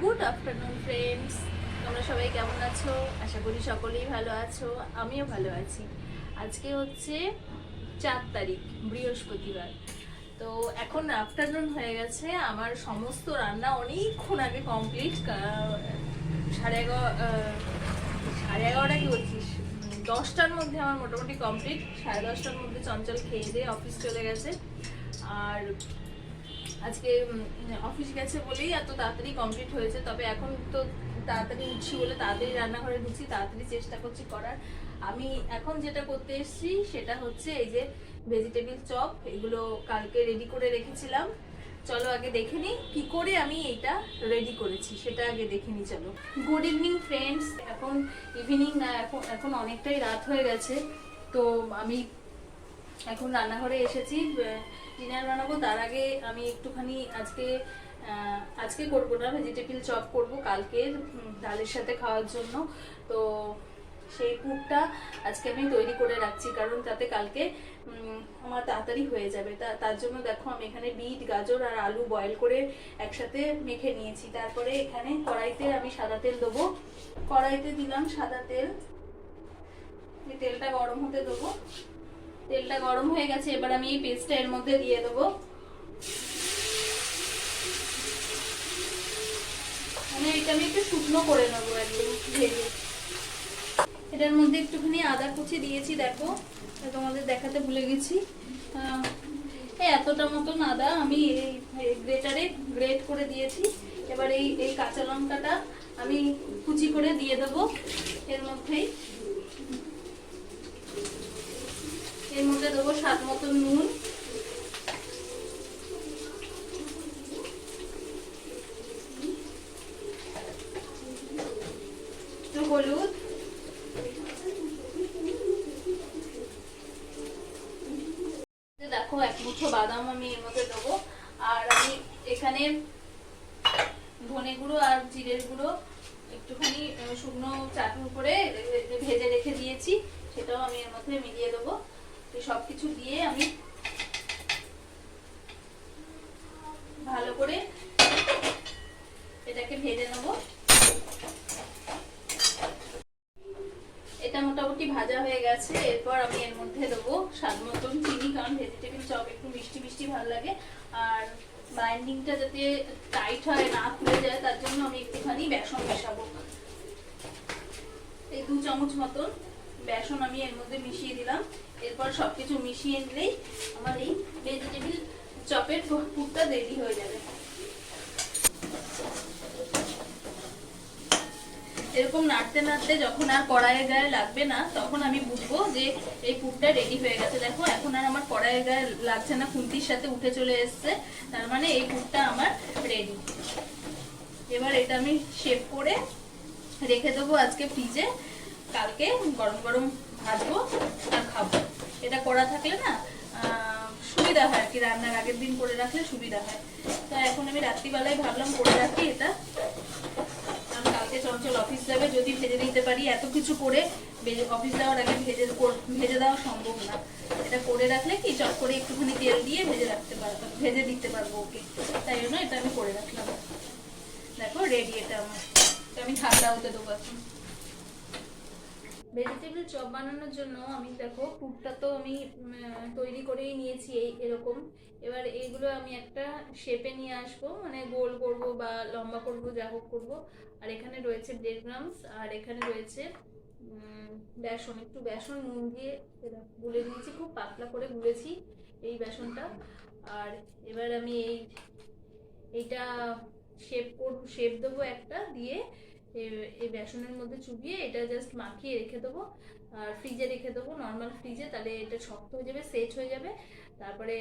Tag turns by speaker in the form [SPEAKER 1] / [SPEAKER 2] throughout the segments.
[SPEAKER 1] Good afternoon friends, তোমরা সবাই কেমন আছো? আশা করি সকলেই ভালো আছো, আমিও ভালো আছি। আজকে হচ্ছে 4 তারিখ, বৃহস্পতিবার। তো এখন আফটারনুন হয়ে গেছে, আমার সমস্ত রান্না অনেকক্ষণ আগে কমপ্লিট। 11:30 কি বলছিস, 10টার মধ্যে আমার মোটামুটি কমপ্লিট। 10:30টার মধ্যে চঞ্চল খেয়ে দিয়ে অফিস চলে গেছে। আর আজকে অফিস গেছে বলেই এত তাড়াতাড়ি কমপ্লিট হয়েছে। তবে এখন তো তাড়াতাড়ি উঠছি বলে তাড়াতাড়ি রান্নাঘরে ঢুকছি, তাড়াতাড়ি চেষ্টা করছি করার। আমি এখন যেটা করতে এসেছি সেটা হচ্ছে এই যে ভেজিটেবিল চপ, এগুলো কালকে রেডি করে রেখেছিলাম। চলো আগে দেখে নিই কি করে আমি এইটা রেডি করেছি, সেটা আগে দেখে নিই। চলো, গুড ইভিনিং ফ্রেন্ডস। এখন ইভিনিং না, এখন অনেকটাই রাত হয়ে গেছে। তো আমি এখন রান্নাঘরে এসেছি, ডিনার বানাবো। তার আগে আমি একটুখানি আজকে করবো না, ভেজিটেবিল চপ করব কালকের ডালের সাথে খাওয়ার জন্য। তো সেই পুরটা আজকে আমি তৈরি করে রাখছি, কারণ তাতে কালকে আমার তাড়াতাড়ি হয়ে যাবে। তার জন্য দেখো আমি এখানে বিট, গাজর আর আলু বয়েল করে একসাথে মেখে নিয়েছি। তারপরে এখানে কড়াইতে আমি সাদা তেল দেবো। কড়াইতে দিলাম সাদা তেল, তেলটা গরম হতে দেবো। তেলটা গরম হয়ে গেছে, এবার আমি এই পেস্টটা এর মধ্যে দিয়ে দেবো। মানে এটা আমি একটু শুকনো করে নেবো একদম ভেজে। এটার মধ্যে একটুখানি আদা কুচি দিয়েছি, দেখো তোমাদের দেখাতে ভুলে গেছি। এতটা মতন আদা আমি এই গ্রেটারে গ্রেট করে দিয়েছি। এবার এই কাঁচা লঙ্কাটা আমি কুচি করে দিয়ে দেবো এর মধ্যেই। এর মধ্যে দেবো স্বাদ মতন নুন, একটু হলুদ, দেখো এক মুঠো বাদাম আমি এর মধ্যে দেবো। আর আমি এখানে ধনে গুঁড়ো আর জিরের গুঁড়ো একটুখানি শুকনো চাটুর করে ভেজে রেখে দিয়েছি, সেটাও আমি এর মধ্যে মিলিয়ে দেবো। তো সবকিছু দিয়ে আমি ভালো করে এটাকে ভেজে নেবো। এটা মোটামুটি ভাজা হয়ে গেছে। এরপর আমি এর মধ্যে দেবো স্বাদ মতন চিনি, কারণ ভেজিটেবিল চপ একটু মিষ্টি মিষ্টি ভালো লাগে। আর বাইন্ডিংটা যাতে টাইট হয়, না খুলে যায়, তার জন্য আমি একটুখানি বেসন মেশাবো। এই 2 চামচ মতন বেসন আমি এর মধ্যে মিশিয়ে দিলাম। এরপর সবকিছু মিশিয়ে নিলেই আমার এই ভেজিটেবিল চপের পুরটা রেডি হয়ে যাবে। এরকম নাড়তে নাড়তে যখন আর কড়াইয়ের গায়ে লাগবে না, তখন আমি বুঝবো যে এই পুরটা রেডি হয়ে গেছে। দেখো এখন আর আমার কড়াইয়ের গায়ে লাগছে না, খুন্তির সাথে উঠে চলে এসছে, তার মানে এই পুরটা আমার রেডি। এবার এটা আমি শেপ করে রেখে দেবো আজকে ফ্রিজে। কালকে গরম গরম ভাজবো আর খাবো। এটা করা থাকলে না সুবিধা হয় আর কি, রান্নার আগের দিন করে রাখলে সুবিধা হয়। তো এখন আমি রাত্রিবেলায় ভাবলাম করে রাখি এটা, কারণ কালকে চঞ্চল অফিস যাবে। যদি ভেজে দিতে পারি, এত কিছু করে অফিস যাওয়ার আগে ভেজে দেওয়া সম্ভব না। এটা করে রাখলে কি চট করে একটুখানি তেল দিয়ে ভেজে দিতে পারবো ওকে। তাই জন্য এটা আমি করে রাখলাম। দেখো রেডি এটা আমার। আমি ঠান্ডা হতে দেবো এখন। ভেজিটেবিল চপ বানানোর জন্য আমি দেখো পুরটা তো আমি তৈরি করেই নিয়েছি এরকম। এবার এইগুলো আমি একটা শেপে নিয়ে আসবো, মানে গোল করব বা লম্বা করব, যা হোক করবো। আর এখানে রয়েছে ব্রেড ক্রাম্বস, আর এখানে রয়েছে বেসন। একটু বেসন নুন দিয়ে গুলে নিয়েছি, খুব পাতলা করে গুলেছি এই বেসনটা। আর এবার আমি এইটা শেপ দেবো একটা দিয়ে, এই বেসনের মধ্যে চুবিয়ে এটা জাস্ট মাখিয়ে রেখে দেবো। আর ফ্রিজে রেখে দেবো, নর্মাল ফ্রিজে, তাহলে এটা শক্ত হয়ে যাবে, সেট হয়ে যাবে। তারপরে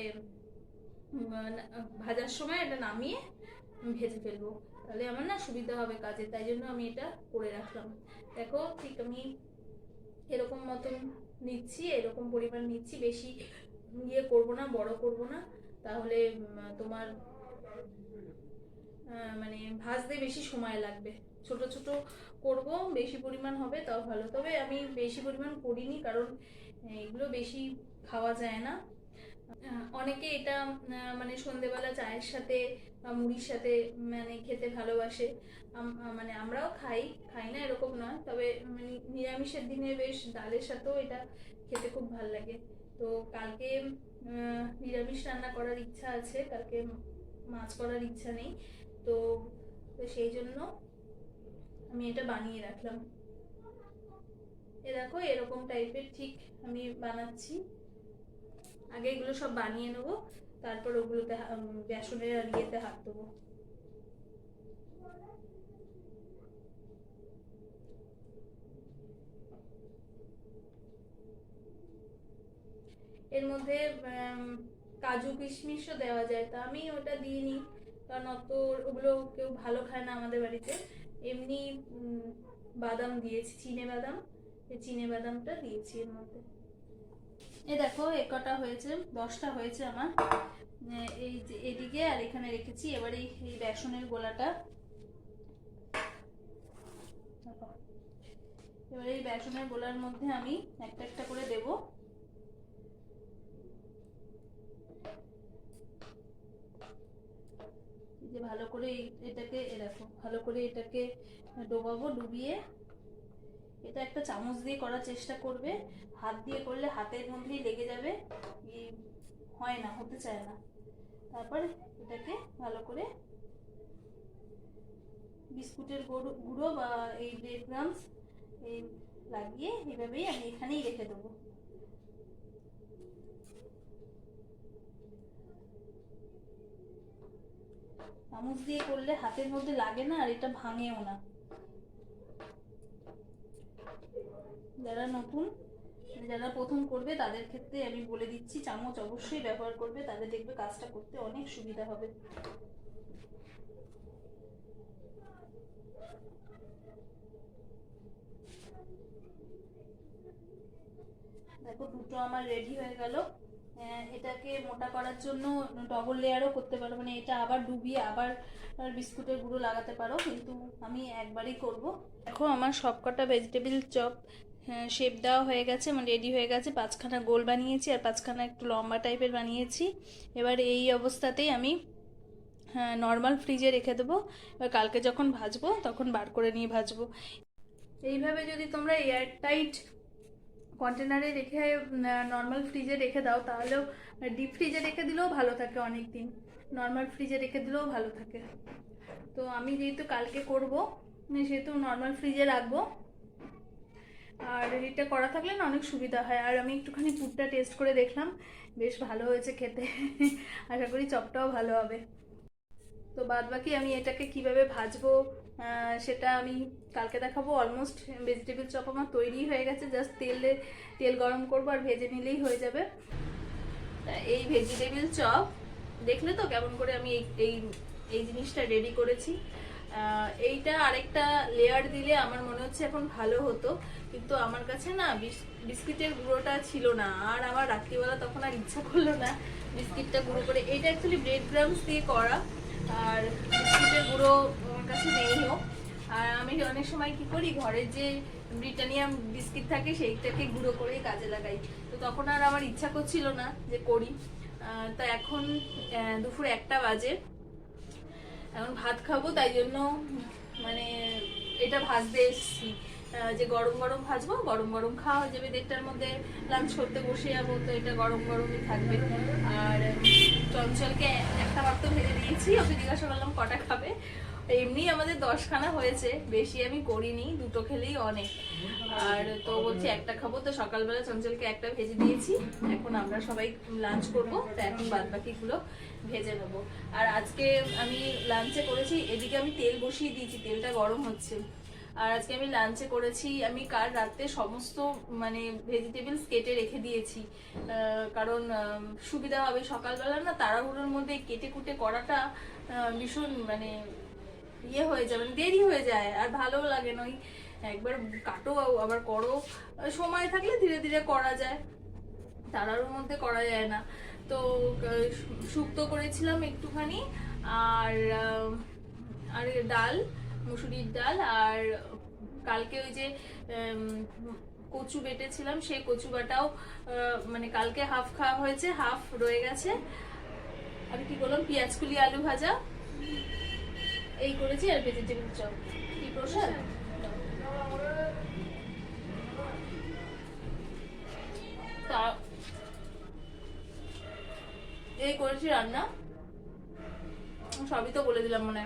[SPEAKER 1] ভাজার সময় এটা নামিয়ে ভেজে ফেলবো, তাহলে আমার না সুবিধা হবে কাজে। তাই জন্য আমি এটা করে রাখলাম। দেখো ঠিক আমি এরকম মতন নিচ্ছি, এরকম পরিমাণ নিচ্ছি, বেশি ইয়ে করবো না, বড় করবো না, তাহলে তোমার মানে ভাজতে বেশি সময় লাগবে। ছোট ছোট করব, বেশি পরিমাণ হবে তাও ভালো। তবে আমি বেশি পরিমাণ করিনি, কারণ এগুলো বেশি খাওয়া যায় না। অনেকে এটা মানে সন্ধেবেলা চায়ের সাথে বা মুড়ির সাথে মানে খেতে ভালোবাসে। মানে আমরাও খাই, খাই না এরকম নয়, তবে মানে নিরামিষের দিনে বেশ ডালের সাথেও এটা খেতে খুব ভালো লাগে। তো কালকে নিরামিষ রান্না করার ইচ্ছা আছে, কালকে মাছ করার ইচ্ছা নেই। তো তো সেই জন্য আমি এটা বানিয়ে রাখলাম। এ দেখো এরকম টাইপের ঠিক আমি বানাচ্ছি। আগে এগুলো সব বানিয়ে নেবো, তারপর ওগুলোতে বেসনের আর ইয়েতে হাত দেবো। এর মধ্যে কাজু কিশমিশও দেওয়া যায়, তা আমি ওটা দিইনি, কারণ অত ওগুলো কেউ ভালো খায় না আমাদের বাড়িতে। এমনি বাদাম দিয়েছি, চিনে বাদাম, এই চিনে বাদামটা দিয়েছি এর মধ্যে। এই দেখো এ কটা হয়েছে, 10টা হয়েছে আমার। এই যে এদিকে আর এখানে রেখেছি। এবার এই বেসনের গোলাটা, এবার এই বেসনের গোলার মধ্যে আমি একটা একটা করে দেব। যে ভালো করে এটাকে দেখো ভালো করে এটাকে ডোবাবো, ডুবিয়ে এটা একটা চামচ দিয়ে করার চেষ্টা করবে, হাত দিয়ে করলে হাতের মধ্যেই লেগে যাবে, হয় না, হতে চায় না। তারপর এটাকে ভালো করে বিস্কুটের গুঁড়ো বা এই ব্রেড ক্রাম্বস এই লাগিয়ে এভাবেই আমি এখানেই রেখে দেবো। চামচ দিয়ে করলে হাতের মধ্যে লাগে না, আর এটা ভাঙেও না। যারা নতুন, যারা প্রথম করবে তাদের ক্ষেত্রে আমি বলে দিচ্ছি, চামচ অবশ্যই ব্যবহার করবে, তাদের দেখবে কাজটা করতে অনেক সুবিধা হবে। দেখো দুটো আমার রেডি হয়ে গেল। এটাকে মোটা করার জন্য ডবল লেয়ারও করতে পারো, মানে এটা আবার ডুবিয়ে আবার বিস্কুটের গুঁড়ো লাগাতে পারো, কিন্তু আমি একবারই করব। দেখো আমার সবকটা ভেজিটেবিল চপ শেপ দেওয়া হয়ে গেছে, মানে রেডি হয়ে গেছে। 5খানা গোল বানিয়েছি আর 5খানা একটু লম্বা টাইপের বানিয়েছি। এবার এই অবস্থাতেই আমি নর্মাল ফ্রিজে রেখে দেবো। এবার কালকে যখন ভাজবো তখন বার করে নিয়ে ভাজবো। এইভাবে যদি তোমরা এয়ারটাইট কন্টেনারে রেখে নর্মাল ফ্রিজে রেখে দাও, তাহলেও ডিপ ফ্রিজে রেখে দিলেও ভালো থাকে অনেক দিন, নর্মাল ফ্রিজে রেখে দিলেও ভালো থাকে। তো আমি যেহেতু কালকে করব, সেহেতু নর্মাল ফ্রিজে রাখবো। আর এটা করা থাকলে না অনেক সুবিধা হয়। আর আমি একটুখানি পুরটা টেস্ট করে দেখলাম, বেশ ভালো হয়েছে খেতে। আশা করি চপটাও ভালো হবে। তো বাদ বাকি আমি এটাকে কিভাবে ভাজবো সেটা আমি কালকে দেখাবো। অলমোস্ট ভেজিটেবল চপ আমার তৈরি হয়ে গেছে, জাস্ট তেল গরম করবো আর ভেজে নিলেই হয়ে যাবে। এই ভেজিটেবল চপ দেখলে তো কেমন করে আমি এই এই জিনিসটা রেডি করেছি। এইটা আরেকটা লেয়ার দিলে আমার মনে হচ্ছে এখন ভালো হতো, কিন্তু আমার কাছে না বিস্কিটের গুঁড়োটা ছিল না, আর আমার রাত্রিবেলা তখন আর ইচ্ছা করলো না বিস্কিটটা গুঁড়ো করে। এটা অ্যাকচুয়ালি ব্রেড ক্রাম্বস দিয়ে করা, আর বিস্কিটের গুঁড়ো আমার কাছে নেইও। আর আমি অনেক সময় কি করি, ঘরের যে ব্রিটানিয়া বিস্কিট থাকে সেইটাকে গুঁড়ো করেই কাজে লাগাই। তো তখন আর আমার ইচ্ছা করছিল না যে করি। তা এখন দুপুর 1টা বাজে, এখন ভাত খাবো, তাই জন্য মানে এটা ভাজতে এসেছি, যে গরম গরম ভাজবো, গরম গরম খাওয়া হয়ে যাবে। 1:30টার মধ্যে লাঞ্চ করতে বসে যাবো, তো এটা গরম গরমই থাকবে। আর চঞ্চলকে একটা মাত্র ভেজে দিয়েছি, ওকে জিজ্ঞাসা করলাম কটা খাবে। এমনি আমাদের 10খানা হয়েছে, বেশি আমি করিনি, 2টো খেলেই অনেক। আর তো বলছি একটা খাবো, তো সকালবেলা চঞ্চলকে একটা ভেজে দিয়েছি, এখন আমরা সবাই লাঞ্চ করবো, তো এখন বাদ বাকিগুলো ভেজে নেবো। আর আজকে আমি লাঞ্চে করেছি, এদিকে আমি তেল বসিয়ে দিয়েছি, তেলটা গরম হচ্ছে। আর আজকে আমি লাঞ্চে করেছি, আমি কাল রাতে সমস্ত মানে ভেজিটেবলস কেটে রেখে দিয়েছি, কারণ সুবিধা হবে। সকালবেলা না তাড়াহুড়োর মধ্যে কেটে কুটে করাটা ভীষণ মানে ইয়ে হয়ে যায়, মানে দেরি হয়ে যায়, আর ভালোও লাগে না। ওই একবার কাটো আবার করো, সময় থাকলে ধীরে ধীরে করা যায়, তাড়াহুড়োর মধ্যে করা যায় না। তো শুক্তো করেছিলাম একটুখানি, আর আর ডাল, মুসুরির ডাল, আর কালকে ওই যে কচু বেটেছিলাম, সেই কচু বাটাও মানে কালকে হাফ খাওয়া হয়েছে, হাফ রয়ে গেছে। আর কি বললাম, পেঁয়াজ কুলি আলু ভাজা এই করেছি, আর ভেজিটেবল চপ। কি প্রসাদ এই করেছি রান্না, সবই তো বলে দিলাম। মানে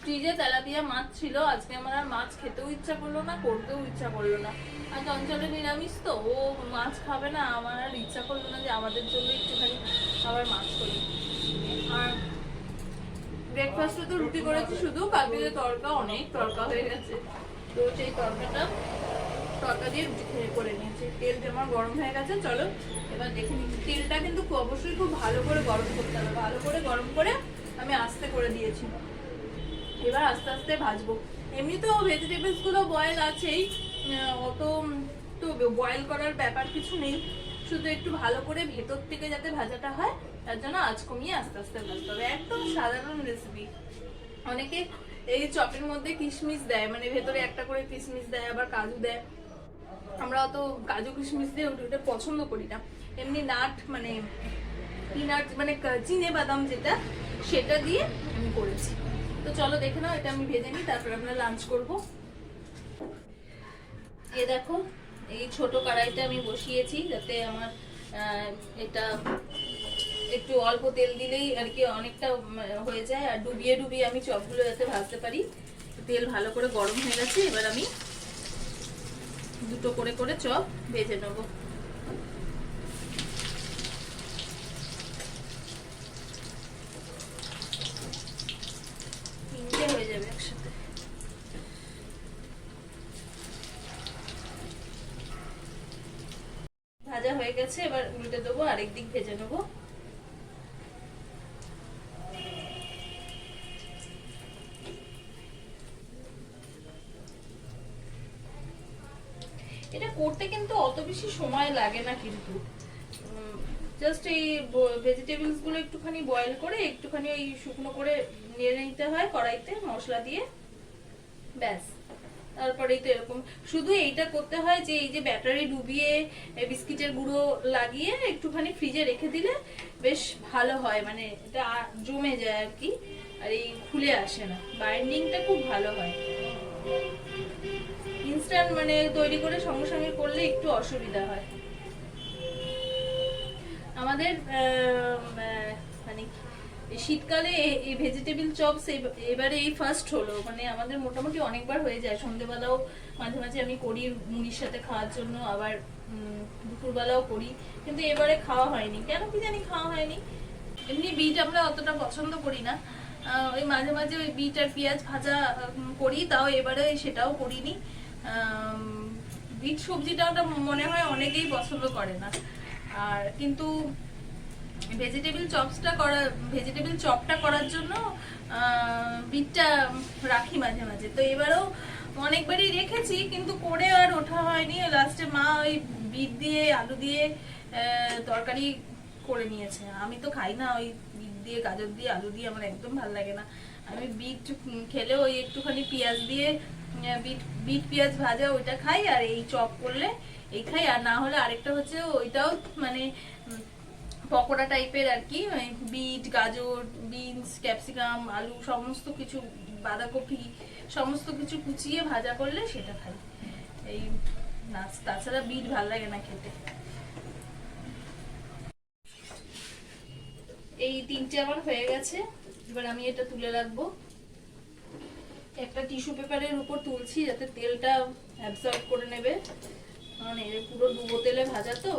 [SPEAKER 1] ফ্রিজে তেলাপিয়া মাছ ছিল, আজকে আমার আর মাছ খেতেও ইচ্ছা করলো না, করতেও ইচ্ছা করলো না। আর চঞ্চলে নিরামিষ তো, ও মাছ খাবে না, আমার আর ইচ্ছা করলো না যে আমাদের জন্য একটুখানি আবার মাছ করি। আর ব্রেকফাস্টে তো রুটি করেছি শুধু, কালকে যে তড়কা, অনেক তড়কা হয়ে গেছে, তো সেই তড়কা দিয়ে রুটি করে নিয়েছি। তেলটা আমার গরম হয়ে গেছে, চলো এবার দেখে নিচ্ছি। তেলটা কিন্তু অবশ্যই খুব ভালো করে গরম করতে হবে, ভালো করে গরম করে আমি আস্তে করে দিয়েছি। এবার আস্তে আস্তে ভাজবো। এমনি তো ভেজিটেবলস গুলো বয়েল আছেই, অত তো বয়েল করার ব্যাপার কিছু নেই, শুধু একটু ভালো করে ভেতর থেকে যাতে ভাজাটা হয় তার জন্য আঁচ কমিয়ে আস্তে আস্তে ভাজতে হবে। একদম সাধারণ রেসিপি। অনেকে এই চপের মধ্যে কিশমিশ দেয়, মানে ভেতরে একটা করে কিশমিশ দেয়, আবার কাজু দেয়। আমরা অত কাজু কিশমিশ দিয়ে ওটা পছন্দ করি না। এমনি নাট মানে পিনাট মানে চিনে বাদাম যেটা, সেটা দিয়ে আমি করেছি। তো চলো দেখে নাও, এটা আমি ভেজে নিই, তারপর আমরা লাঞ্চ করব। এই দেখো, এই ছোট কড়াইটা আমি বসিয়েছি যাতে আমার এটা একটু অল্প তেল দিলেই আর কি অনেকটা হয়ে যায়, আর ডুবিয়ে ডুবিয়ে আমি চপগুলো যাতে ভাজতে পারি। তেল ভালো করে গরম হয়ে গেছে, এবার আমি দুটো করে করে চপ ভেজে নেব। তিনটে হয়ে যাবে একসাথে। ভাজা হয়ে গেছে, এবার উল্টে দেবো, আরেক দিক ভেজে নেবো। এটা করতে কিন্তু অত বেশি সময় লাগে না, কিন্তু জাস্ট এই ভেজিটেবলস গুলো একটুখানি বয়েল করে একটুখানি ওই শুকনো করে নেড়ে নিতে হয় কড়াইতে মশলা দিয়ে, ব্যাস। তারপরেই তো এরকম, শুধু এইটা করতে হয় যে এই যে ব্যাটারি ডুবিয়ে বিস্কিটের গুঁড়ো লাগিয়ে একটুখানি ফ্রিজে রেখে দিলে বেশ ভালো হয়, মানে এটা জমে যায় আর কি, আর এই খুলে আসে না, বাইন্ডিংটা খুব ভালো হয়। ইনস্ট্যান্ট মানে তৈরি করে সঙ্গে সঙ্গে করলে একটু অসুবিধা হয়। আমাদের মানে শীতকালে এই ভেজিটেবল চপস এবারে এই ফার্স্ট হলো, মানে আমাদের মোটামুটি অনেকবার হয়ে যায়। সন্ধ্যেবেলাও মাঝে মাঝে আমি করি মুড়ির সাথে খাওয়ার জন্য, আবার দুপুরবেলাও করি, কিন্তু এবারে খাওয়া হয়নি, কেন কি জানি খাওয়া হয়নি। এমনি বিট আমরা অতটা পছন্দ করি না, ওই মাঝে মাঝে ওই বিট আর পেঁয়াজ ভাজা করি, তাও এবারে সেটাও করিনি। বিট সবজিটা ওটা মনে হয় অনেকেই পছন্দ করে না, আর কিন্তু ভেজিটেবল চপটা করার জন্য বিটটা রাখি মাঝে মাঝে। তো এবারেও অনেকবারই রেখেছি, কিন্তু করে আর ওঠা হয়নি। লাস্টে মা ওই বিট দিয়ে আলু দিয়ে তরকারি করে নিয়েছে। আমি তো খাই না ওই বিট দিয়ে গাজর দিয়ে আলু দিয়ে, আমার একদম ভালো লাগে না। আমি বিট খেলে ওই একটুখানি পেঁয়াজ দিয়ে বিট পেঁয়াজ ভাজা ওইটা খাই, আর এই চপ করলে এই খাই। আর না হলে আরেকটা হচ্ছে ওইটাও মানে পকোড়া টাইপের আর কি, বিট গাজর বিনস ক্যাপসিকাম আলু সমস্ত কিছু, বাঁধাকপি সমস্ত কিছু কুচিয়ে ভাজা করলে সেটা খাই। এই না, তাছাড়া বিট ভাল লাগে না খেতে। এই তিনটে আমার হয়ে গেছে, এবার আমি এটা তুলে রাখবো। একটা টিস্যু পেপারের উপর তুলছি যাতে তেলটা অ্যাবজর্ব করে নেবে, কারণ এর পুরো ডুবো তেলে ভাজা তো।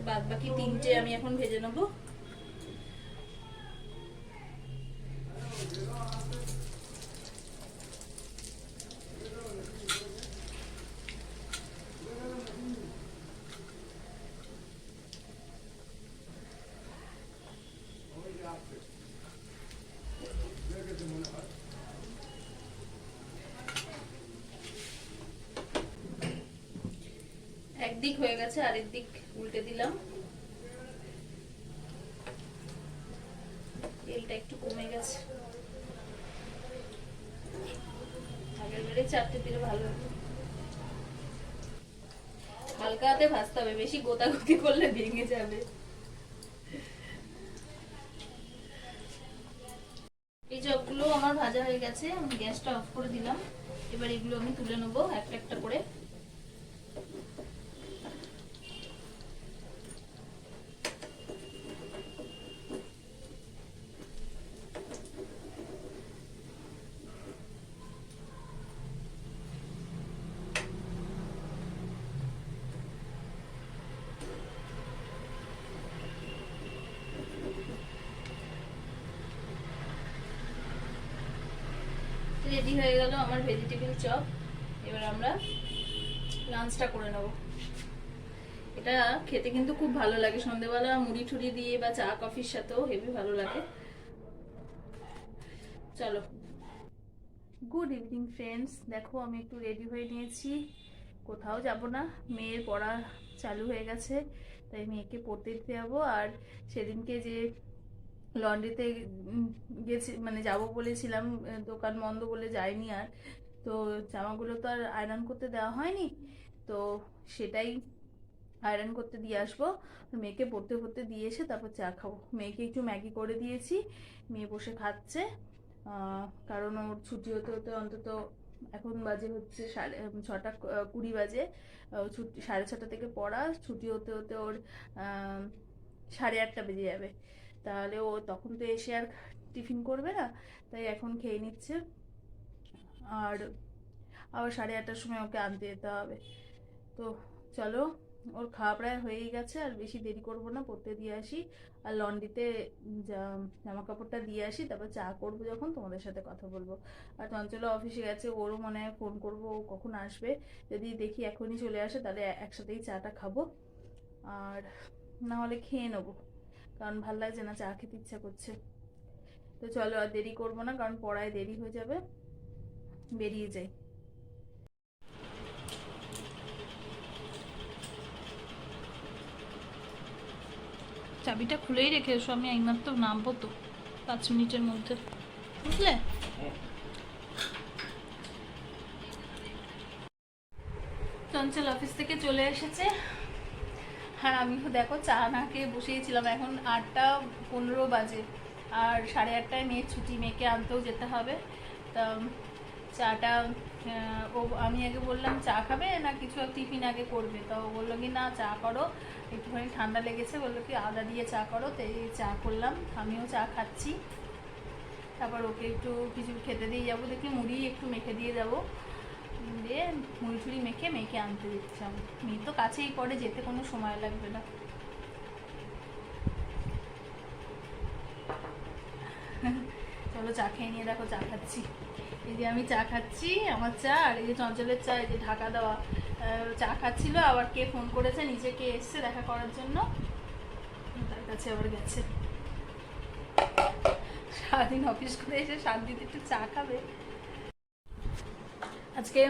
[SPEAKER 1] বাদ বাকি তিনটে আমি এখন ভেজে নেবো। একদিক হয়ে গেছে, আরেক দিক উল্টে দিলাম। তেলটা একটু কমে গেছে। আগের বারে 4টে দিলে ভালো হতো। হালকা হাতে ভাজতে হবে, বেশি গোতাগুতি করলে ভেঙে যাবে। এই চপগুলো আমার ভাজা হয়ে গেছে, আমি গ্যাসটা অফ করে দিলাম। এবার এগুলো আমি তুলে নেবো একটা একটা করে। রেডি হয়ে গেল আমার ভেজিটেবিল চপ। এবার আমরা লাঞ্চটা করে নেব। এটা খেতে কিন্তু খুব ভালো লাগে, সন্ধ্যেবেলা মুড়ি ঠুড়ি দিয়ে বা চা কফির সাথেও হেভি ভালো লাগে। চলো। গুড ইভিনিং ফ্রেন্ডস, দেখো আমি একটু রেডি হয়ে নিয়েছি, কোথাও যাব না। মেয়ের পড়া চালু হয়ে গেছে, তাই মেয়েকে পড়তে দিতে যাবো। আর সেদিনকে যে লন্ড্রিতে গেছি, মানে যাব বলেছিলাম, দোকান বন্ধ বলে যাইনি। আর তো জামাগুলো তো আর আয়রন করতে দেওয়া হয়নি, তো সেটাই আয়রন করতে দিয়ে আসবো। মেয়েকে পড়তে পড়তে দিয়ে এসে তারপর চা খাবো। মেয়েকে একটু ম্যাগি করে দিয়েছি, মেয়ে বসে খাচ্ছে। কারণ ওর ছুটি হতে হতে অন্তত এখন বাজে হচ্ছে 6:20 বাজে। ছুটি 6:30 থেকে পড়া, ছুটি হতে হতে ওর 8:30 বেজে যাবে। তাহলে ও তখন তো এসে আর টিফিন করবে না, তাই এখন খেয়ে নিচ্ছে। আর আবার 8:30টার সময় ওকে আনতে যেতে হবে। তো চলো, ওর খাওয়া প্রায় হয়েই গেছে, আর বেশি দেরি করবো না, পড়তে দিয়ে আসি আর লন্ড্রিতে জামা কাপড়টা দিয়ে আসি, তারপর চা করবো যখন তোমাদের সাথে কথা বলবো। আর চঞ্চলা অফিসে গেছে, ওরও মনে হয় ফোন করবো ও কখন আসবে। যদি দেখি এখনই চলে আসে তাহলে একসাথেই চাটা খাবো, আর না হলে খেয়ে নেবো, কারণ ভাল লাগছে না, চা খেতে ইচ্ছা করছে। তো চলো আর দেরি করবো না, কারণ পড়ায় দেরি হয়ে যাবে, বেরিয়ে যাই। চাবিটা খুলেই রেখে এসো, আমি এইমাত্র নামবো তো 5 মিনিটের মধ্যে, বুঝলে? চঞ্চল অফিস থেকে চলে এসেছে, আর আমিও দেখো চা না খেয়ে বসিয়েছিলাম। এখন 8:15 বাজে, আর 8:30টায় মেয়ের ছুটি, মেয়েকে আনতেও যেতে হবে। তা চাটা আমি আগে বললাম চা খাবে না কিছু টিফিন আগে করবে, তো ও বললো কি না চা করো, একটুখানি ঠান্ডা লেগেছে, বললো কি আদা দিয়ে চা করো, তো এই চা করলাম, আমিও চা খাচ্ছি। তারপর ওকে একটু কিছু খেতে দিয়ে যাবো, দেখি মুড়ি একটু মেখে দিয়ে যাবো, দিয়ে মুড়ি টুড়ি মেখে মেয়েকে আনতে দিচ্ছিলাম। মেয়ে তো কাছেই পড়ে, যেতে কোনো সময় লাগবে না। চলো চা খেয়ে নিয়ে দেখো চা খাচ্ছি। এই যে আমি চা খাচ্ছি, আমার চা, আর এই যে চঞ্চলের চা, এই যে ঢাকা দেওয়া। চা খাচ্ছিল, আবার কে ফোন করেছে, নিচে কে এসছে দেখা করার জন্য, তার কাছে আবার গেছে। সারাদিন অফিস করে এসে শান্তিতে একটু চা খাবে। আজকে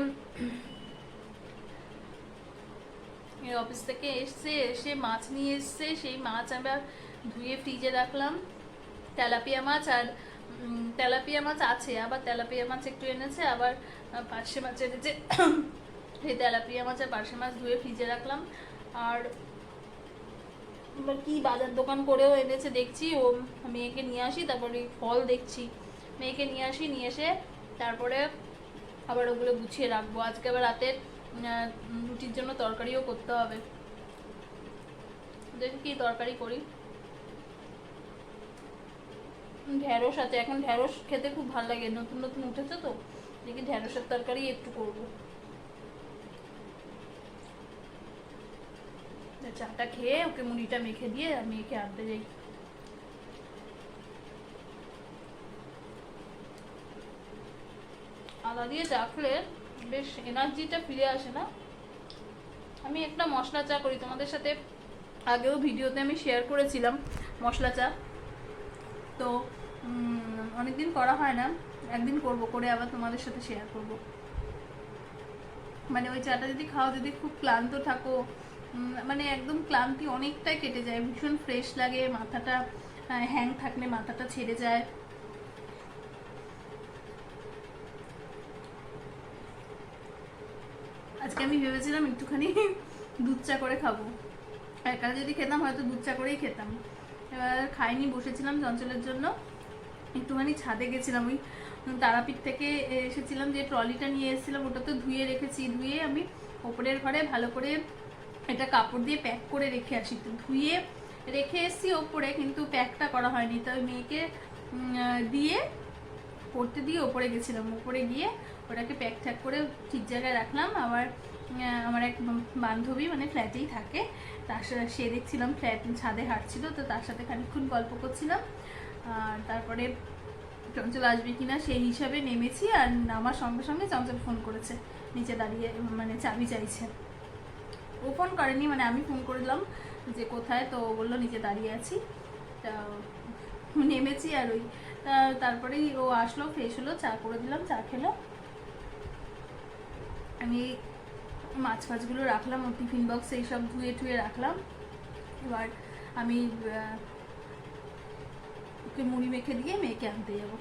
[SPEAKER 1] অফিস থেকে এসে মাছ নিয়ে এসছে, সেই মাছ আবার ধুয়ে ফ্রিজে রাখলাম। তেলাপিয়া মাছ, আর তেলাপিয়া মাছ আছে, আবার তেলাপিয়া মাছ একটু এনেছে, আবার পার্শে মাছ এনেছে। সেই তেলাপিয়া মাছ আর পার্শে মাছ ধুয়ে ফ্রিজে রাখলাম। আর কি বাজার দোকান করেও এনেছে দেখছি, ও মেয়েকে নিয়ে আসি, তারপরে ফল দেখছি, মেয়েকে নিয়ে আসি, নিয়ে এসে তারপরে আবার ওগুলো গুছিয়ে রাখবো। আজকে আবার রাতের রুটির জন্য তরকারিও করতে হবে, দেখি কি তরকারি করি। ঢেঁড়স আছে, এখন ঢেঁড়স খেতে খুব ভালো লাগে, নতুন নতুন উঠেছে তো, দেখি ঢেঁড়সের তরকারি একটু করবো। চাটা খেয়ে ওকে মুড়িটা মেখে দিয়ে আমি একে আনতে যাই। আদা দিয়ে চা খেলে বেশ এনার্জিটা ফিরে আসে না? আমি একটা মশলা চা করি, তোমাদের সাথে আগেও ভিডিওতে আমি শেয়ার করেছিলাম মশলা চা, তো অনেকদিন করা হয় না, একদিন করব, করে আবার তোমাদের সাথে শেয়ার করব। মানে ওই চাটা যদি খাও, যদি খুব ক্লান্ত থাকো, মানে একদম ক্লান্তি অনেকটাই কেটে যায়, ভীষণ ফ্রেশ লাগে, মাথাটা হ্যাং থাকলে মাথাটা ছেড়ে যায়। আজকে আমি ভেবেছিলাম একটুখানি দুধ চা করে খাবো, একা যদি খেতাম হয়তো দুধ চা করেই খেতাম। এবার খাইনি, বসেছিলাম চঞ্চলের জন্য। একটুখানি ছাদে গেছিলাম, ওই তারাপীঠ থেকে এসেছিলাম, যে ট্রলিটা নিয়ে এসেছিলাম ওটা তো ধুয়ে রেখেছি। ধুয়ে আমি ওপরের ঘরে ভালো করে এটা কাপড় দিয়ে প্যাক করে রেখে আসি। তো ধুয়ে রেখে এসেছি ওপরে, কিন্তু প্যাকটা করা হয়নি। তো ওই মেয়েকে দিয়ে পড়তে দিয়ে ওপরে গেছিলাম, ওপরে গিয়ে ওটাকে প্যাক ট্যাক করে ঠিক জায়গায় রাখলাম। আবার আমার এক বান্ধবী মানে ফ্ল্যাটেই থাকে, তার সাথে সে দেখছিলাম ফ্ল্যাট ছাদে হাঁটছিল, তো তার সাথে খানিকক্ষণ গল্প করছিলাম। আর তারপরে চঞ্চল আসবে কিনা সেই হিসাবে নেমেছি। আর আমার সঙ্গে সঙ্গে চঞ্চল ফোন করেছে, নিচে দাঁড়িয়ে মানে চাবি চাইছে। ও ফোন করেনি, মানে আমি ফোন করলাম যে কোথায়, তো ও বললো নিচে দাঁড়িয়ে আছি। তা নেমেছি আর ওই তারপরেই ও আসলো, ফ্রেশ হলো, চা করে দিলাম, চা খেলো। আমি মাছ ফাছগুলো রাখলাম ও টিফিন বক্স এইসব ধুয়ে টুয়ে রাখলাম। এবার আমি ওকে মুড়ি মেখে দিয়ে মেয়েকে আনতে যাবো।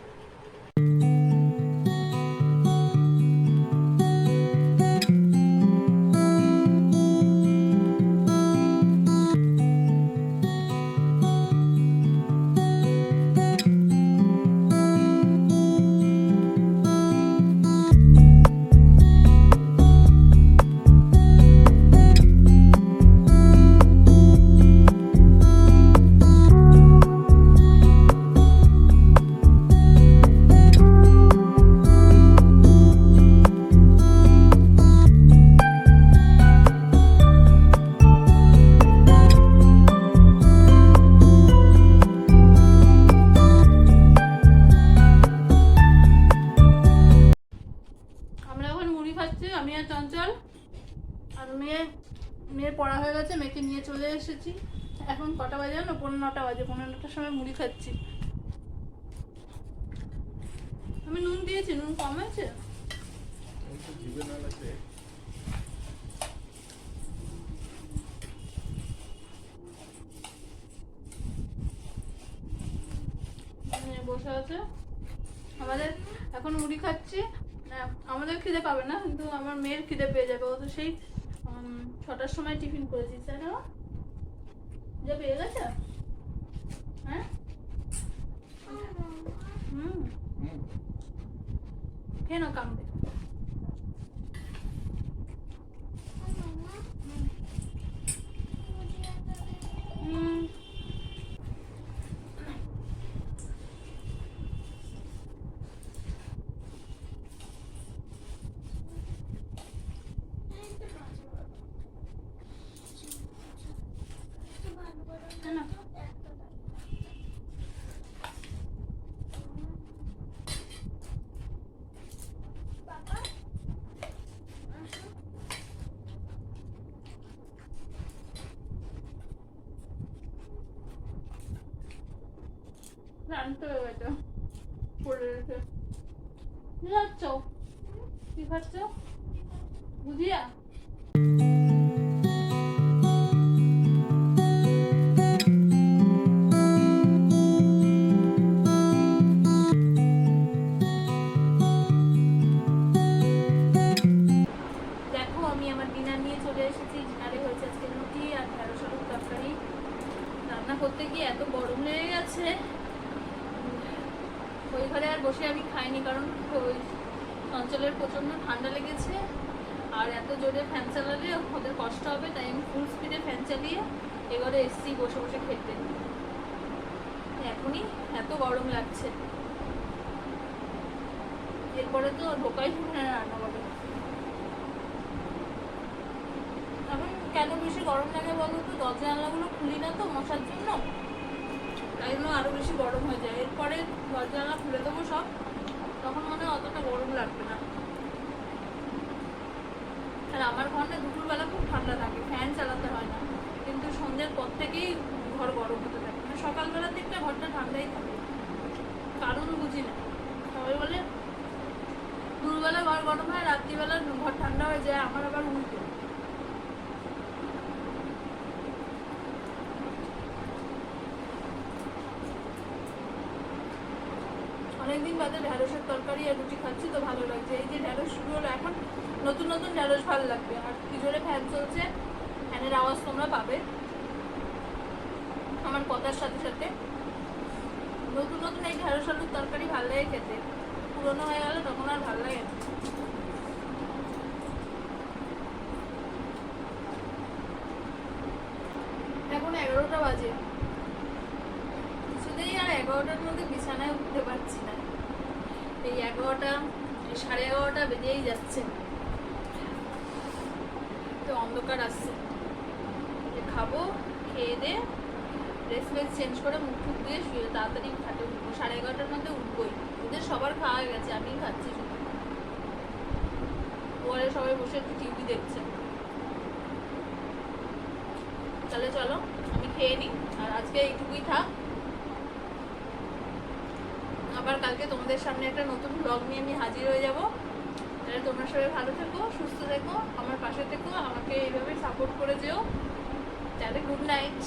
[SPEAKER 1] আমি আর চঞ্চল আর মেয়ের পড়া হয়ে গেছে, মেয়েকে নিয়ে চলে এসেছি। এখন কটা বাজে জানো? 9:15 বাজে। 9:15টার সময় মুড়ি খাচ্ছি। আমি নুন দিয়েছি, নুন কম আছে। বসে আছে আমাদের, এখন মুড়ি খাচ্ছি। আমাদের খিদে পাবে না, কিন্তু আমার মেয়ের খিদে পেয়ে যাবে। ও তো সেই 6টার সময় টিফিন করেছিস, তাই না? যা পেয়ে গেছে। হ্যাঁ, কেন কামড়ে? জানতে হবে এটা পড়ে রেখে। কি খাচ্ছ? কি খাচ্ছ? বুঝিয়া? দেখো আমি আমার ডিনার নিয়ে চলে এসেছি। ডিনারে হয়েছে আজকে রুটি আর ঢেঁড়স আলুর তরকারি। রান্না করতে গিয়ে এত গরম লেগে গেছে, ওই ঘরে আর বসে আমি খাইনি, কারণ ওই অঞ্চলের প্রচণ্ড ঠান্ডা লেগেছে। আর এত জোরে ফ্যান চালালে ওদের কষ্ট হবে, তাই আমি ফুল স্পিডে ফ্যান চালিয়ে এবারে এসছি বসে বসে খেতে। এখনই এত গরম লাগছে, এরপরে তো ঢোকাই হবে না রান্না করে। এখন কেন বেশি গরম লাগে বলো তো? দরজা জানলাগুলো খুলি না তো মশার জন্য, তাই জন্য আরো বেশি গরম হয়ে যায়। এরপরে দরজা জানলা খুলে দেবো সব, তখন মনে হয় অতটা গরম লাগবে না। আর আমার ঘর না দুপুরবেলা খুব ঠান্ডা থাকে, ফ্যান চালাতে হয় না, কিন্তু সন্ধ্যের পর থেকেই ঘর গরম হতে থাকে। মানে সকালবেলার দিকটা ঘরটা ঠান্ডাই থাকে, কারণ বুঝি না। সবাই বলে দুপুরবেলা ঘর গরম হয়, রাত্রিবেলা ঘর ঠান্ডা হয়ে যায়। আমার আবার উল্টো। অনেকদিন বাদে ঢ্যাঁড়সের তরকারি আর রুটি খাচ্ছি, তো ভালো লাগছে। এই যে ঢ্যাঁড়স শুরু হলো এখন, নতুন নতুন ঢ্যাঁড়স ভালো লাগবে। আর কি জোরে ফ্যান চলছে, ফ্যানের আওয়াজ তোমরা পাবে আমার কথার সাথে সাথে। নতুন নতুন এই ঢ্যাঁড়স আলুর তরকারি ভালো লাগে খেতে, পুরোনো হয়ে গেলে তখন আর ভালো লাগে না। এখন 11টা বাজে, কিছুতেই আর 11টার মধ্যে বিছানায় উঠতে পারছি না। এই 11টা 11:30 বেজেই যাচ্ছে, তো অন্ধকার আসছে। খাবো, খেয়ে দে, ড্রেস ফ্রেস চেঞ্জ করে মুখ টুক দিয়ে শুয়ে তাড়াতাড়ি খাটে উঠবো। 11:30টার মধ্যে উঠবোই। ওদের সবার খাওয়া হয়ে গেছে, আমিই খাচ্ছি শুধু। ওরা সবাই বসে একটু টিভি দেখছে। তাহলে চলো আমি খেয়ে নিই, আর আজকে এইটুকুই থাক। আবার কালকে তোমাদের সামনে একটা নতুন ব্লগ নিয়ে আমি হাজির হয়ে যাব। তাহলে তোমরা সবাই ভালো থেকো, সুস্থ থেকো, আমার পাশে থেকো, আমাকে এইভাবে সাপোর্ট করে যেও। তাহলে গুড নাইট।